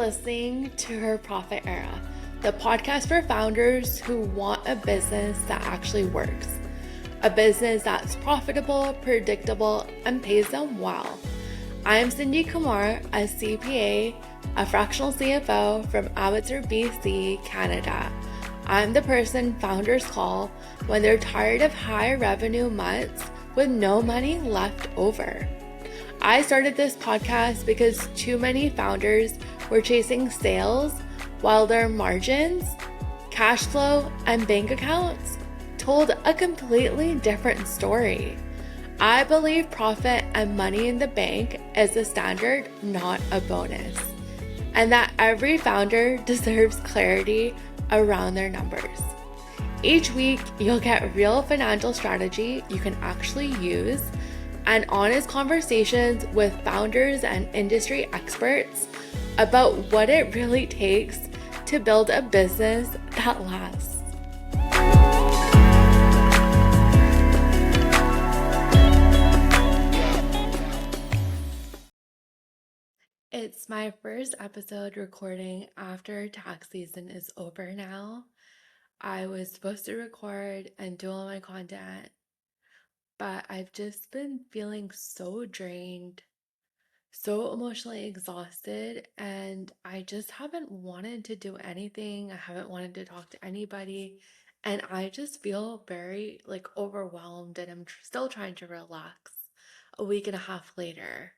listening to Her Profit Era, the podcast for founders who want a business that actually works. A business that's profitable, predictable, and pays them well. I'm Cindy Kumar, a CPA, a fractional CFO from Abbotsford, BC, Canada. I'm the person founders call when they're tired of high revenue months with no money left over. I started this podcast because too many founders were chasing sales while their margins, cash flow, and bank accounts told a completely different story. I believe profit and money in the bank is the standard, not a bonus, and that every founder deserves clarity around their numbers. Each week, you'll get real financial strategy you can actually use and honest conversations with founders and industry experts about what it really takes to build a business that lasts. It's my first episode recording after tax season is over now. I was supposed to record and do all my content, but I've just been feeling so drained, so emotionally exhausted, and I just haven't wanted to do anything. I haven't wanted to talk to anybody, and I just feel very overwhelmed, and I'm still trying to relax a week and a half later.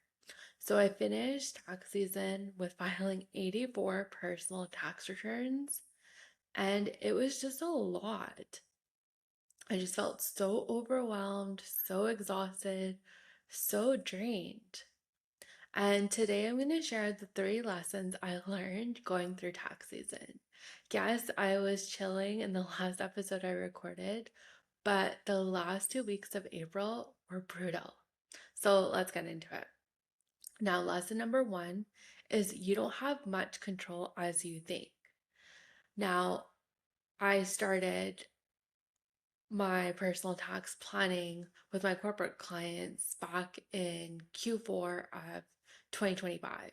So I finished tax season with filing 84 personal tax returns, and it was just a lot. I just felt so overwhelmed, so exhausted, so drained. And today I'm going to share the 3 lessons I learned going through tax season. Yes, I was chilling in the last episode I recorded, but the last 2 weeks of April were brutal. So let's get into it. Now, lesson number 1 is you don't have much control as you think. Now, I started my personal tax planning with my corporate clients back in Q4 of 2025.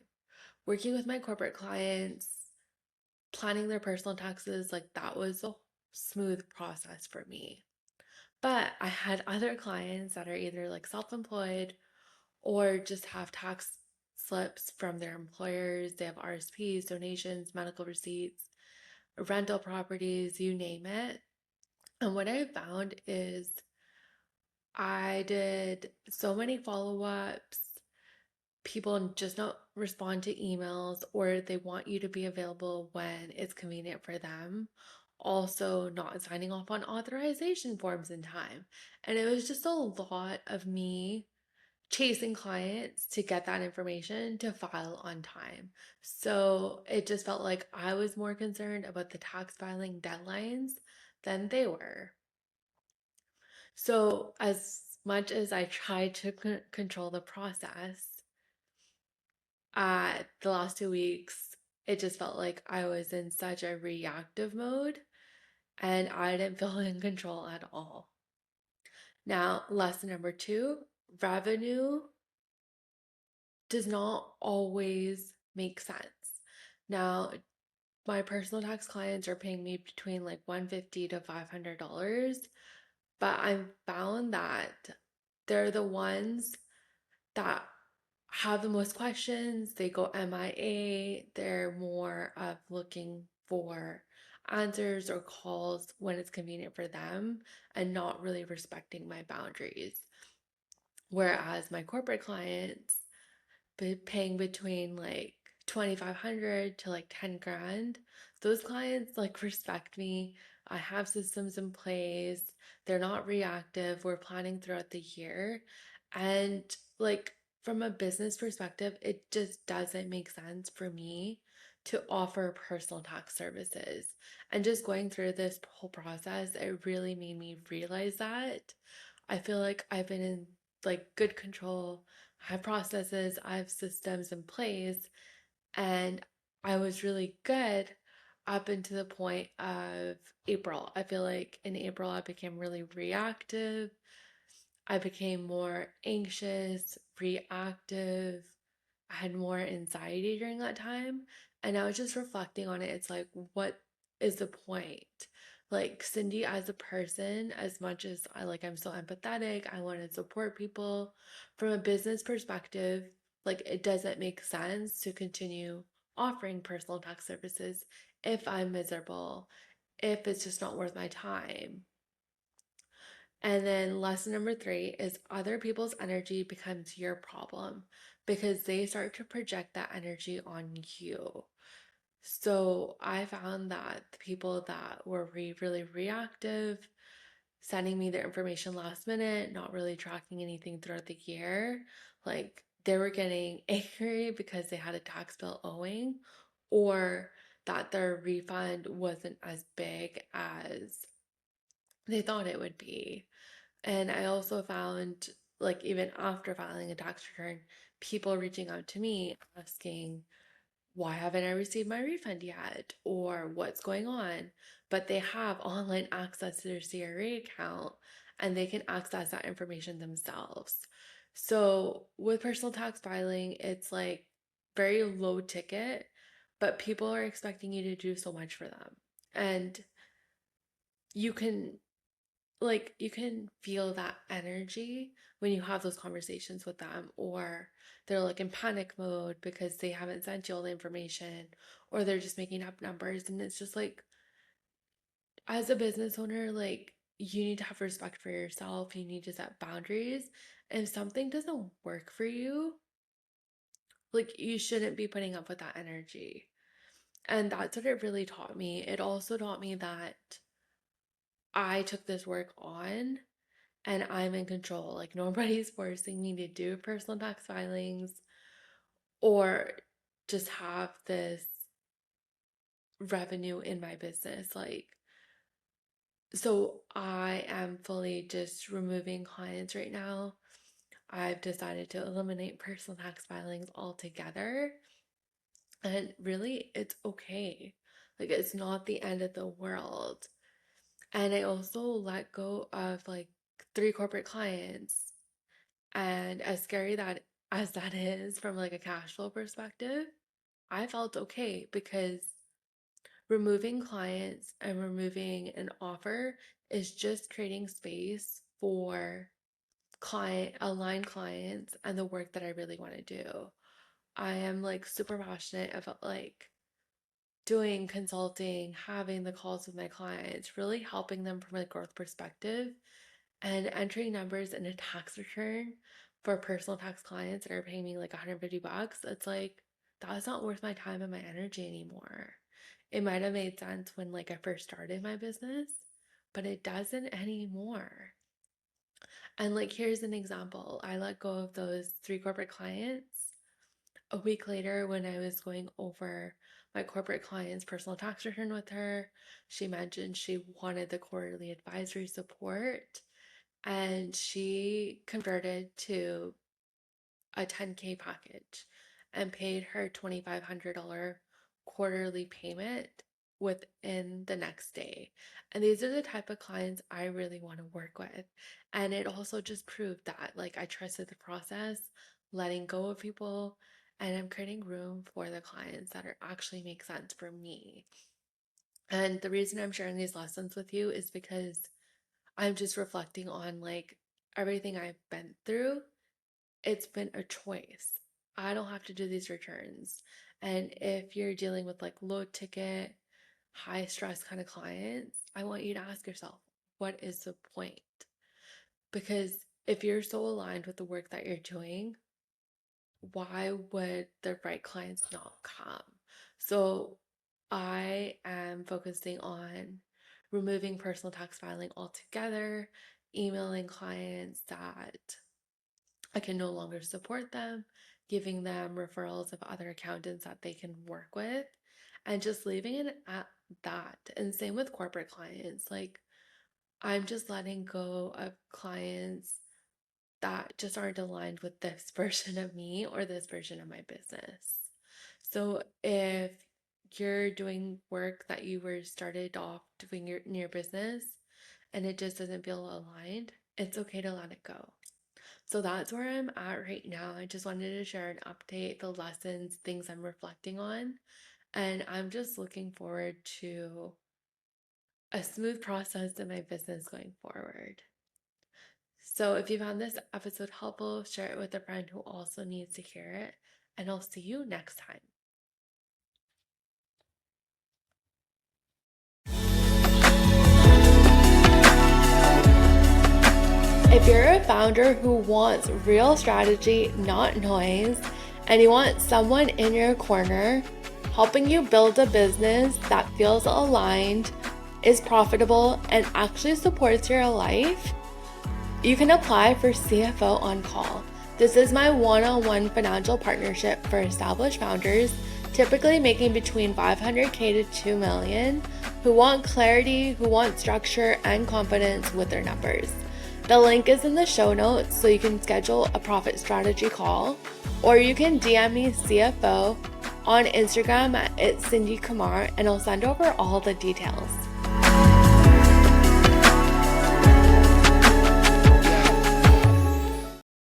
Working with my corporate clients, planning their personal taxes, that was a smooth process for me. But I had other clients that are either self-employed or just have tax slips from their employers. They have RSPs, donations, medical receipts, rental properties, you name it. And what I found is I did so many follow-ups. People just don't respond to emails, or they want you to be available when it's convenient for them. Also, not signing off on authorization forms in time. And it was just a lot of me chasing clients to get that information to file on time. So it just felt like I was more concerned about the tax filing deadlines than they were. So, as much as I tried to control the process, the last 2 weeks, it just felt like I was in such a reactive mode and I didn't feel in control at all. Now, lesson number 2, revenue does not always make sense. Now, my personal tax clients are paying me between $150 to $500, but I've found that they're the ones that have the most questions. They go MIA. They're more of looking for answers or calls when it's convenient for them and not really respecting my boundaries. Whereas my corporate clients, paying between 2,500 to 10 grand, those clients respect me. I have systems in place. They're not reactive. We're planning throughout the year. And from a business perspective, it just doesn't make sense for me to offer personal tax services. And just going through this whole process, it really made me realize that. I feel like I've been in good control. I have processes, I have systems in place, and I was really good up until the point of April. I feel like in April I became really reactive. I became more anxious, reactive. I had more anxiety during that time. And I was just reflecting on it. It's like, what is the point? Like Cindy as a person, as much as I'm so empathetic, I want to support people from a business perspective, like it doesn't make sense to continue offering personal tax services if I'm miserable, if it's just not worth my time. And then lesson number three is other people's energy becomes your problem because they start to project that energy on you. So I found that the people that were really reactive, sending me their information last minute, not really tracking anything throughout the year, like they were getting angry because they had a tax bill owing, or that their refund wasn't as big as they thought it would be. And I also found, like, even after filing a tax return, people reaching out to me asking, why haven't I received my refund yet? Or what's going on? But they have online access to their CRA account and they can access that information themselves. So with personal tax filing, it's like very low ticket, but people are expecting you to do so much for them. And you can you can feel that energy when you have those conversations with them, or they're like in panic mode because they haven't sent you all the information, or they're just making up numbers. And it's just like, as a business owner, like you need to have respect for yourself, you need to set boundaries. If something doesn't work for you, like you shouldn't be putting up with that energy. And that's what it really taught me. It also taught me that I took this work on and I'm in control. Like nobody's forcing me to do personal tax filings or just have this revenue in my business. So I am fully just removing clients right now. I've decided to eliminate personal tax filings altogether. And really, it's okay. Like, it's not the end of the world. And I also let go of like three corporate clients. And as scary as that is from like a cash flow perspective, I felt okay because removing clients and removing an offer is just creating space for client aligned clients and the work that I really want to do. I am like super passionate about like doing consulting, having the calls with my clients, really helping them from a growth perspective, and entering numbers in a tax return for personal tax clients that are paying me like 150 bucks. It's like that's not worth my time and my energy anymore. It might have made sense when like I first started my business, but it doesn't anymore. And like here's an example. I let go of those three corporate clients. A week later, when I was going over my corporate client's personal tax return with her, she mentioned she wanted the quarterly advisory support, and she converted to a 10K package and paid her $2,500 quarterly payment within the next day. And these are the type of clients I really want to work with. And it also just proved that like I trusted the process, letting go of people, and I'm creating room for the clients that are actually make sense for me. And the reason I'm sharing these lessons with you is because I'm just reflecting on like everything I've been through. It's been a choice. I don't have to do these returns. And if you're dealing with like low ticket, high stress kind of clients, I want you to ask yourself, what is the point? Because if you're so aligned with the work that you're doing, why would the right clients not come? So I am focusing on removing personal tax filing altogether, emailing clients that I can no longer support them, giving them referrals of other accountants that they can work with, and just leaving it at that. And same with corporate clients. Like, I'm just letting go of clients that just aren't aligned with this version of me or this version of my business. So if you're doing work that you were started off doing in your business and it just doesn't feel aligned, it's okay to let it go. So that's where I'm at right now. I just wanted to share an update, the lessons, things I'm reflecting on. And I'm just looking forward to a smooth process in my business going forward. So if you found this episode helpful, share it with a friend who also needs to hear it. And I'll see you next time. If you're a founder who wants real strategy, not noise, and you want someone in your corner helping you build a business that feels aligned, is profitable, and actually supports your life, you can apply for CFO on Call. This is my one-on-one financial partnership for established founders, typically making between $500K to $2 million, who want clarity, who want structure and confidence with their numbers. The link is in the show notes so you can schedule a profit strategy call, or you can DM me CFO on Instagram at @CindyKamar and I'll send over all the details.